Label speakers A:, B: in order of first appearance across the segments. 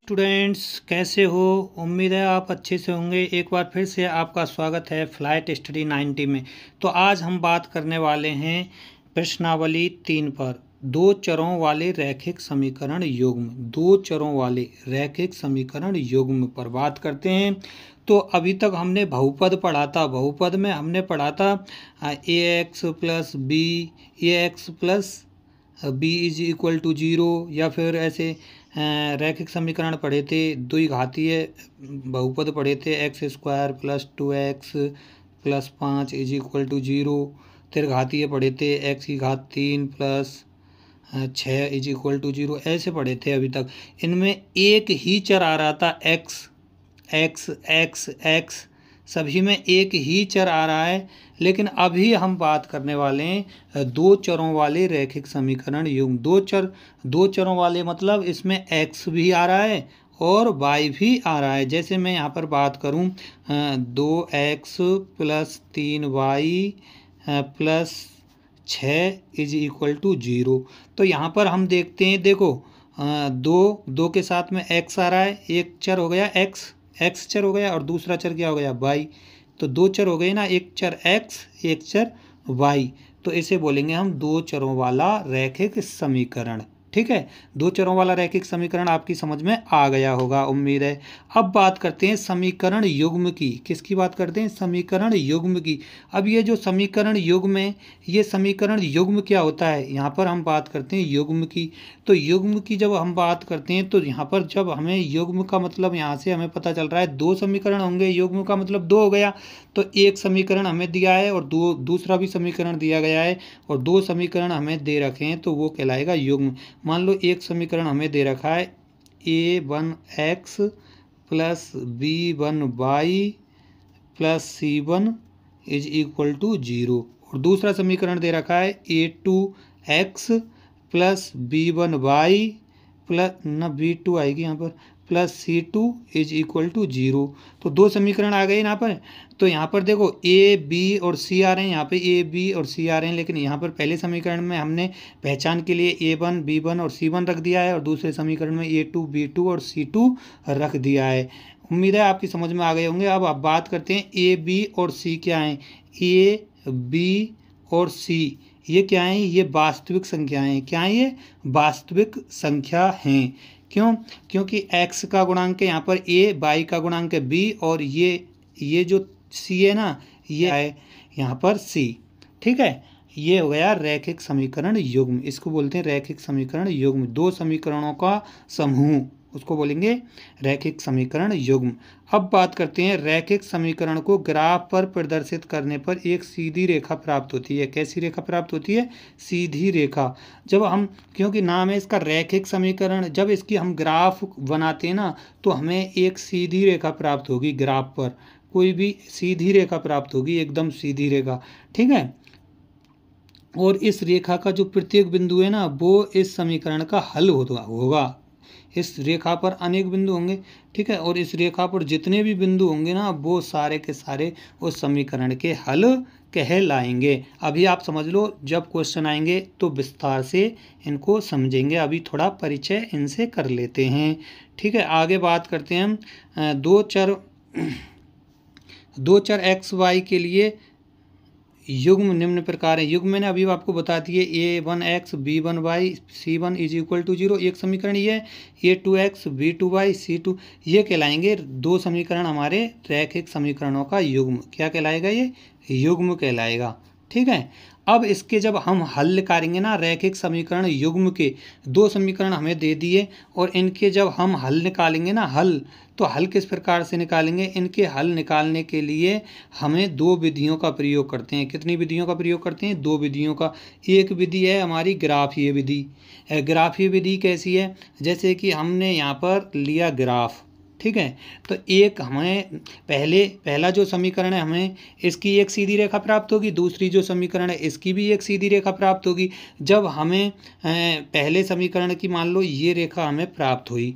A: Students कैसे हो। उम्मीद है आप अच्छे से होंगे। एक बार फिर से आपका स्वागत है फ्लाइट स्टडी 90 में। तो आज हम बात करने वाले हैं प्रश्नावली 3 पर। दो चरों वाले रैखिक समीकरण युग्म, दो चरों वाले रैखिक समीकरण युग्म पर बात करते हैं। तो अभी तक हमने बहुपद पढ़ा था। बहुपद में हमने पढ़ा था a x plus b, a x plus b is equal to 0, या फिर ऐसे रैखिक समीकरण पढ़े थे। द्विघातीय बहुपद पढ़े थे, x square plus 2x plus 5 is equal to 0। त्रिघातीय पढ़े थे, एक्स की घात 3 प्लस 6 इज इक्वल टू 0। ऐसे पढ़े थे अभी तक। इनमें एक ही चर आ रहा था, एक्स एक्स एक्स एक्स, सभी में एक ही चर आ रहा है। लेकिन अभी हम बात करने वाले हैं दो चरों वाले रैखिक समीकरण युग्म। दो चरों वाले मतलब इसमें x भी आ रहा है और y भी आ रहा है। जैसे मैं यहाँ पर बात करूँ 2x plus 3y plus 6 is equal to 0। तो यहाँ पर हम देखते हैं, देखो दो के साथ में x आ रहा है, एक चर हो गया x चर हो गया और दूसरा चर क्या हो गया y। तो दो चर हो गए ना, एक चर x एक चर y। तो इसे बोलेंगे हम दो चरों वाला रैखिक समीकरण। ठीक है, दो चरों वाला रैखिक समीकरण आपकी समझ में आ गया होगा, उम्मीद है। अब बात करते हैं समीकरण युग्म की। किसकी बात करते हैं? समीकरण युग्म की। अब ये जो समीकरण युग्म है, ये समीकरण युग्म क्या होता है, यहाँ पर हम बात करते हैं युग्म की। तो युग्म की जब हम बात करते हैं तो यहाँ पर जब हमें युग्म का मतलब, यहाँ से हमें पता चल रहा है दो समीकरण होंगे। युग्म का मतलब दो हो गया। तो एक समीकरण हमें दिया है और दूसरा भी समीकरण दिया गया है और दो समीकरण हमें दे रखे हैं, तो वो कहलाएगा युग्म। मान लो एक समीकरण हमें दे रखा है a1x plus b1y plus c1 is equal to 0, और दूसरा समीकरण दे रखा है a2x प्लस b1y प्लस न b2 आएगी यहाँ पर plus c2 is equal to 0। तो दो समीकरण आ गए यहाँ पर। तो यहाँ पर देखो a b और c आ रहे हैं, यहाँ पे a b और c आ रहे हैं। लेकिन यहाँ पर पहले समीकरण में हमने पहचान के लिए a1 b1 और c1 रख दिया है और दूसरे समीकरण में a2 b2 और c2 रख दिया है। उम्मीद है आपकी समझ में आ गए होंगे। अब आप बात करते हैं a b और c क्या हैं। a b और c ये क्या हैं? ये वास्तविक संख्याएं हैं। क्या हैं? ये वास्तविक संख्या हैं। क्यों? क्योंकि x का गुणांक है यहाँ पर a, y का गुणांक है b, और ये जो c है ना, ये है यहाँ पर c। ठीक है, ये हो गया रैखिक समीकरण युग्म। इसको बोलते हैं रैखिक समीकरण युग्म। दो समीकरणों का समूह, उसको बोलेंगे रैखिक समीकरण युग्म। अब बात करते हैं रैखिक समीकरण को ग्राफ पर प्रदर्शित करने पर एक सीधी रेखा प्राप्त होती है। कैसी रेखा प्राप्त होती है? सीधी रेखा। जब हम, क्योंकि नाम है इसका रैखिक समीकरण, जब इसकी हम ग्राफ बनाते हैं ना, तो हमें एक सीधी रेखा प्राप्त होगी। ग्राफ पर कोई भी सीधी रेखा प्राप्त होगी, एकदम सीधी रेखा। ठीक है, और इस रेखा का जो प्रत्येक बिंदु है ना, वो इस समीकरण का हल होगा। इस रेखा पर अनेक बिंदु होंगे। ठीक है, और इस रेखा पर जितने भी बिंदु होंगे ना, वो सारे के सारे उस समीकरण के हल कहलाएंगे। अभी आप समझ लो, जब क्वेश्चन आएंगे तो विस्तार से इनको समझेंगे। अभी थोड़ा परिचय इनसे कर लेते हैं। ठीक है, आगे बात करते हैं हम दो चर एक्स वाई के लिए युग्म निम्न प्रकार है। युग्म मैंने अभी आपको बता दिए, a1x b1y c1 is equal to 0 एक समीकरण, ये a2x b2y c2, ये कहलाएंगे दो समीकरण हमारे रैखिक समीकरणों का युग्म। क्या कहलाएगा? ये युग्म कहलाएगा। ठीक है, अब इसके जब हम हल निकालेंगे ना, रैखिक समीकरण युग्म के दो समीकरण हमें दे दिए और इनके जब हम हल निकालेंगे ना, तो हल किस प्रकार से निकालेंगे? इनके हल निकालने के लिए हमें दो विधियों का प्रयोग करते हैं। कितनी विधियों का प्रयोग करते हैं? दो विधियों का। एक विधि है हमारी ग्राफीय विधि। ग्राफीय विधि कैसी है? जैसे कि हमने यहाँ पर लिया ग्राफ। ठीक है, तो एक हमें पहला जो समीकरण है, हमें इसकी एक सीधी रेखा प्राप्त होगी। दूसरी जो समीकरण है, इसकी भी एक सीधी रेखा प्राप्त होगी। जब हमें पहले समीकरण की, मान लो ये रेखा हमें प्राप्त हुई,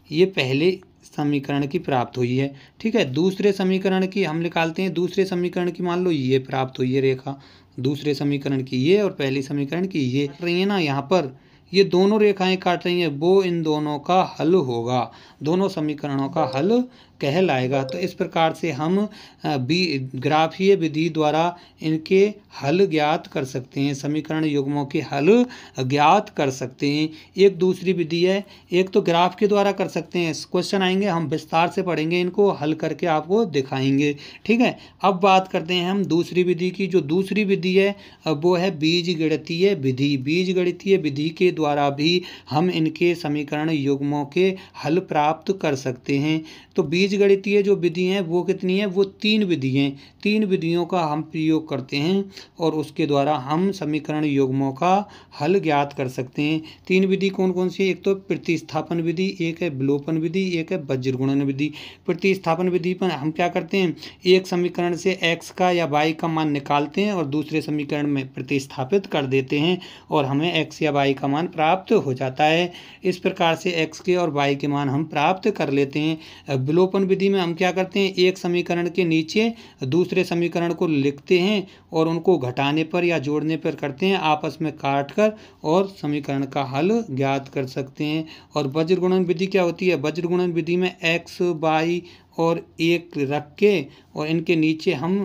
A: ये पहले समीकरण की प्राप्त हुई है। ठीक है, दूसरे समीकरण की हम निकालते हैं। दूसरे समीकरण की मान लो ये प्राप्त हुई है रेखा, दूसरे समीकरण की ये और पहले समीकरण की ये रही है ना। यहाँ पर ये दोनों रेखाएं काट रही हैं, वो इन दोनों का हल होगा, दोनों समीकरणों का हल कहलाएगा। तो इस प्रकार से हम ग्राफीय विधि द्वारा इनके हल ज्ञात कर सकते हैं, समीकरण युग्मों के हल ज्ञात कर सकते हैं। एक दूसरी विधि है, एक तो ग्राफ के द्वारा कर सकते हैं, क्वेश्चन आएंगे हम विस्तार से पढ़ेंगे, इनको हल करके आपको दिखाएंगे, ठीक है। अब बात करते हैं हम दूसरी विधि की। जो दूसरी विधि है वो है बीजगणितीय विधि। बीजगणितीय विधि के द्वारा भी हम इनके समीकरण युग्मों के हल प्राप्त कर सकते हैं। तो बीजगणितीय जो विधि है वो कितनी है, वो 3 विधि हैं। 3 विधियों का हम प्रयोग करते हैं और उसके द्वारा हम समीकरण युग्मों का हल ज्ञात कर सकते हैं। 3 विधि कौन कौन सी है, एक तो प्रतिस्थापन विधि, एक है विलोपन विधि, एक है वज्रगुणन विधि। प्रतिस्थापन विधि पर हम क्या करते हैं, एक समीकरण से x का या y का मान निकालते हैं और दूसरे समीकरण में प्रतिस्थापित कर देते हैं और हमें x या y का मान प्राप्त हो जाता है। इस प्रकार से x के और y के मान हम प्राप्त कर लेते हैं। विलोपन विधि में हम क्या करते हैं, एक समीकरण के नीचे दूसरे समीकरण को लिखते हैं और उनको घटाने पर या जोड़ने पर करते हैं, आपस में काट कर और समीकरण का हल ज्ञात कर सकते हैं। और वज्रगुणन विधि क्या होती है, वज्रगुणन विधि में x y और 1 रख के और इनके नीचे हम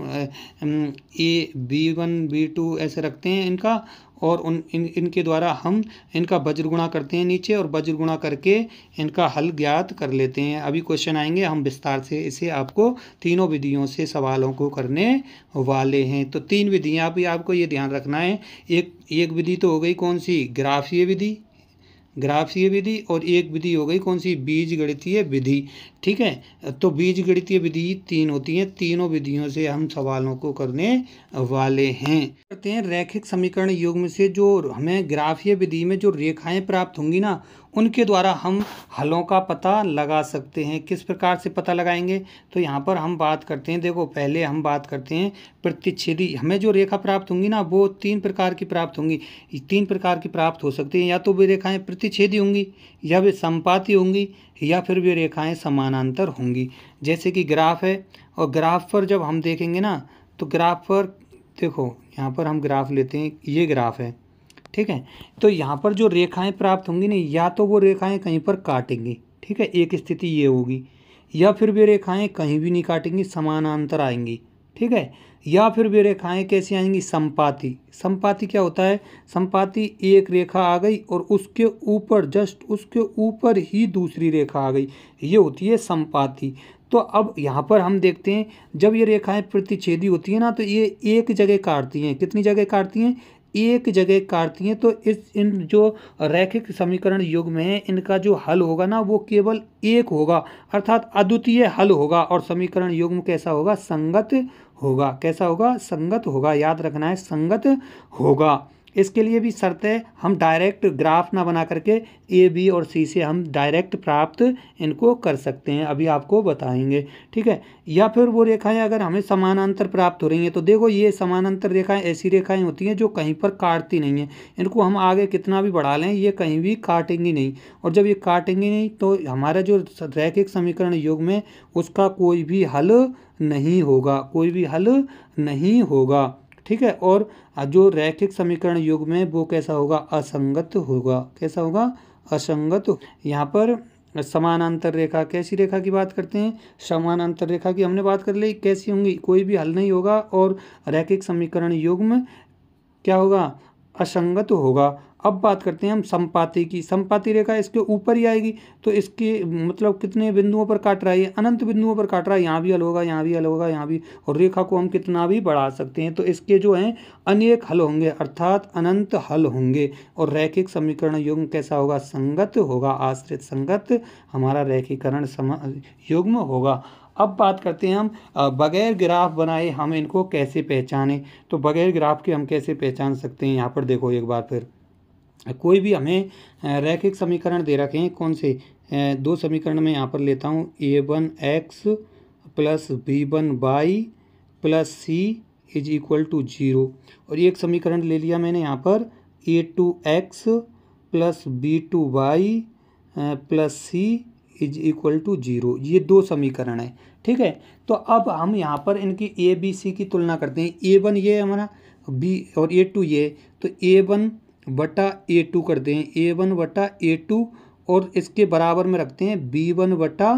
A: b1 b2 ऐसे रखते हैं इनका, और इनके द्वारा हम इनका वज्रगुणा करते हैं नीचे और वज्रगुणा करके इनका हल ज्ञात कर लेते हैं। अभी क्वेश्चन आएंगे, हम विस्तार से इसे आपको तीनों विधियों से सवालों को करने वाले हैं। तो 3 विधियां भी आपको ये ध्यान रखना है। एक विधि तो हो गई कौन सी, ग्राफीय विधि, और एक विधि हो गई कौन सी, बीजगणितीय विधि, ठीक है। तो बीजगणितीय विधि 3 होती हैं, तीनों विधियों से हम सवालों को करने वाले हैं। करते हैं रैखिक समीकरण युग्म से जो हमें ग्राफीय विधि में जो रेखाएं प्राप्त होंगी ना, उनके द्वारा हम हलों का पता लगा सकते हैं। किस प्रकार से पता लगाएंगे, तो यहाँ पर हम बात करते हैं, देखो पहले हम बात करते हैं प्रतिच्छेदी। हमें जो रेखा प्राप्त होंगी ना वो 3 प्रकार की प्राप्त होंगी। 3 प्रकार की प्राप्त हो सकती हैं, या तो वे रेखाएं प्रतिच्छेदी होंगी, या वे समपाती होंगी, या फिर वे रेखाएं समानांतर होंगी। जैसे कि ग्राफ है, और ग्राफ पर जब हम देखेंगे ना, तो ग्राफ पर देखो, यहाँ पर हम ग्राफ लेते हैं, ये ग्राफ है, ठीक है। तो यहाँ पर जो रेखाएं प्राप्त होंगी ना, या तो वो रेखाएं कहीं पर काटेंगी, ठीक है, एक स्थिति ये होगी, या फिर वे रेखाएं कहीं भी नहीं काटेंगी, समानांतर आएंगी, ठीक है। या फिर वे रेखाएं कैसी आएंगी, समपाती। समपाती क्या होता है, समपाती एक रेखा आ गई और उसके ऊपर, जस्ट उसके ऊपर ही दूसरी रेखा आ गई, ये होती है समपाती। तो अब यहाँ पर हम देखते हैं, जब ये रेखाएं प्रतिच्छेदी होती हैं ना, तो ये एक जगह काटती हैं। कितनी जगह काटती हैं, एक जगह काटती हैं। तो इन जो रैखिक समीकरण युग्म है, इनका जो हल होगा ना वो केवल एक होगा, अर्थात अद्वितीय हल होगा। और समीकरण युग्म कैसा होगा, संगत होगा। कैसा होगा, संगत होगा, याद रखना है, संगत होगा। इसके लिए भी शर्त है, हम डायरेक्ट ग्राफ ना बना करके ए बी और सी से हम डायरेक्ट प्राप्त इनको कर सकते हैं, अभी आपको बताएंगे, ठीक है। या फिर वो रेखाएं अगर हमें समानांतर प्राप्त हो रही हैं, तो देखो ये समानांतर रेखाएं ऐसी रेखाएं होती हैं जो कहीं पर काटती नहीं हैं। इनको हम आगे कितना भी बढ़ा लें, ये कहीं भी काटेंगी नहीं, और जब ये काटेंगी नहीं तो हमारा जो रैखिक समीकरण युग्म है उसका कोई भी हल नहीं होगा, कोई भी हल नहीं होगा, ठीक है। और जो रैखिक समीकरण युग्म है वो कैसा होगा, असंगत होगा। कैसा होगा, असंगत। यहाँ पर समानांतर रेखा, कैसी रेखा की बात करते हैं, समानांतर रेखा की हमने बात कर ली, कैसी होंगी, कोई भी हल नहीं होगा। और रैखिक समीकरण युग्म क्या होगा, असंगत होगा। अब बात करते हैं हम समपाती की। समपाती रेखा इसके ऊपर ही आएगी, तो इसके मतलब कितने बिंदुओं पर काट रहा है, अनंत बिंदुओं पर काट रहा है, यहाँ भी हल होगा, यहाँ भी हल होगा, यहाँ भी, और रेखा को हम कितना भी बढ़ा सकते हैं। तो इसके जो हैं अनेक हल होंगे, अर्थात अनंत हल होंगे। और रैखिक समीकरण युग्म कैसा होगा, संगत होगा, आश्रित संगत हमारा रैखिकरण युग्म होगा। अब बात करते हैं हम बगैर ग्राफ बनाए हम इनको कैसे पहचानें। तो बगैर ग्राफ के हम कैसे पहचान सकते हैं, यहाँ पर देखो एक बार फिर, कोई भी हमें रैखिक समीकरण दे रखे हैं, कौन से 2 समीकरण में यहाँ पर लेता हूँ, a1x plus b1y plus c is equal to 0। और एक समीकरण ले लिया मैंने यहाँ पर a2x plus b2y plus c is equal to 0। ये 2 समीकरण है, ठीक है। तो अब हम यहाँ पर इनकी a b c की तुलना करते हैं। a1 ये हमारा, b और a2 ये, तो a1 बटा A2 कर दें, A1 बटा A2 और इसके बराबर में रखते हैं B1 बटा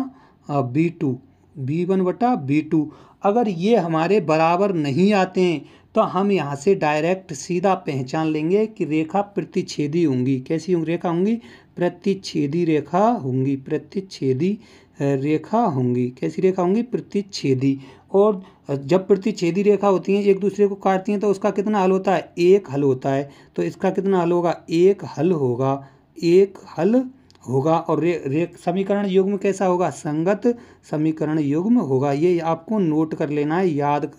A: B2, B1 बटा B2। अगर ये हमारे बराबर नहीं आते हैं तो हम यहाँ से डायरेक्ट सीधा पहचान लेंगे कि रेखा प्रतिच्छेदी होंगी। कैसी रेखा होंगी? प्रतिच्छेदी रेखा होंगी, प्रतिच्छेदी रेखा होंगी। कैसी रेखा होंगी? प्रतिच्छेदी। और जब प्रतिच्छेदी रेखा होती हैं एक दूसरे को काटती हैं तो उसका कितना हल होता है? एक हल होता है। तो इसका कितना हल होगा? एक हल होगा, एक हल होगा। और समीकरण युग्म कैसा होगा? संगत समीकरण युग्म होगा। ये आपको नोट कर लेना है,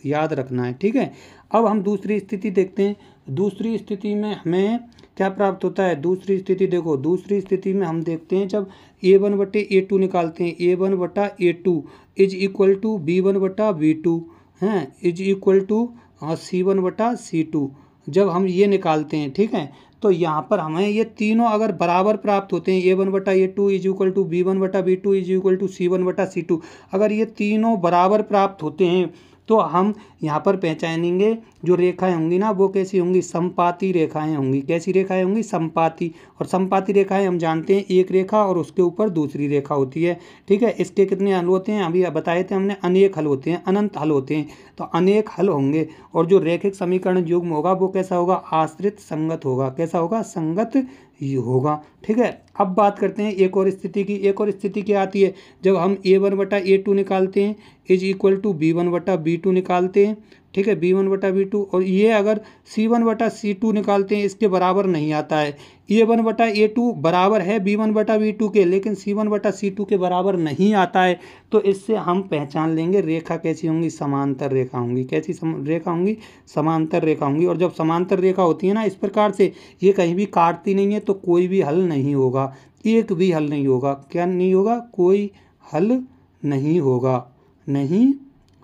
A: याद रखना है, ठीक है। अब हम दूसरी स्थिति देखते हैं। दूसरी स्थिति में हमें क्या प्राप्त होता है? दूसरी स्थिति देखो, दूसरी स्थिति में हम देखते हैं जब A1 बटे A2 निकालते हैं, A1 बटा A2 is equal to B1 बटा B2 हैं, इज इक्वल टू C1 बटा C2। जब हम ये निकालते हैं, ठीक है, तो यहाँ पर हमें ये तीनों अगर बराबर प्राप्त होते हैं, A1 बटा A2 is equal to B1 बटा B2 is equal to C1 बटा C2, अगर ये तीनों बराबर प्राप्त होते हैं तो हम यहाँ पर पहचानेंगे जो रेखाएं होंगी ना वो कैसी होंगी? समपाती रेखाएं होंगी। कैसी रेखाएं होंगी? समपाती। और समपाती रेखाएं हम जानते हैं एक रेखा और उसके ऊपर दूसरी रेखा होती है, ठीक है। इसके कितने हल होते हैं? अभी बताए थे हमने, अनेक हल होते हैं, अनंत हल होते हैं। तो अनेक हल होंगे और जो रैखिक समीकरण युग्म होगा वो कैसा होगा? आश्रित संगत होगा। कैसा होगा? संगत होगा, ठीक है। अब बात करते हैं एक और स्थिति की। एक और स्थिति क्या आती है? जब हम A1 बटा A2 निकालते हैं इज इक्वल टू B1 बटा B2 निकालते हैं, ठीक है, B1 बटा B2, और ये अगर C1 बटा C2 निकालते हैं इसके बराबर नहीं आता है। A1 बटा A2 बराबर है B1 बटा B2 के, लेकिन C1 बटा C2 के बराबर नहीं आता है। तो इससे हम पहचान लेंगे रेखा कैसी होंगी? समांतर रेखा होंगी। कैसी रेखा होंगी? समांतर रेखा होंगी। और जब समांतर रेखा होती है ना इस प्रकार से, ये कहीं भी काटती नहीं है तो कोई भी हल नहीं होगा, एक भी हल नहीं होगा। क्या नहीं होगा? कोई हल नहीं होगा, नहीं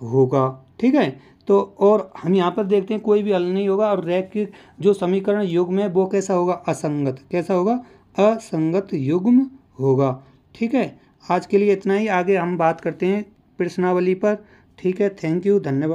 A: होगा, ठीक है। तो और हम यहाँ पर देखते हैं कोई भी हल नहीं होगा। और रैखिक जो समीकरण युग्म है वो कैसा होगा? असंगत। कैसा होगा? असंगत युग्म होगा, ठीक है। आज के लिए इतना ही, आगे हम बात करते हैं प्रश्नावली पर, ठीक है। थैंक यू, धन्यवाद।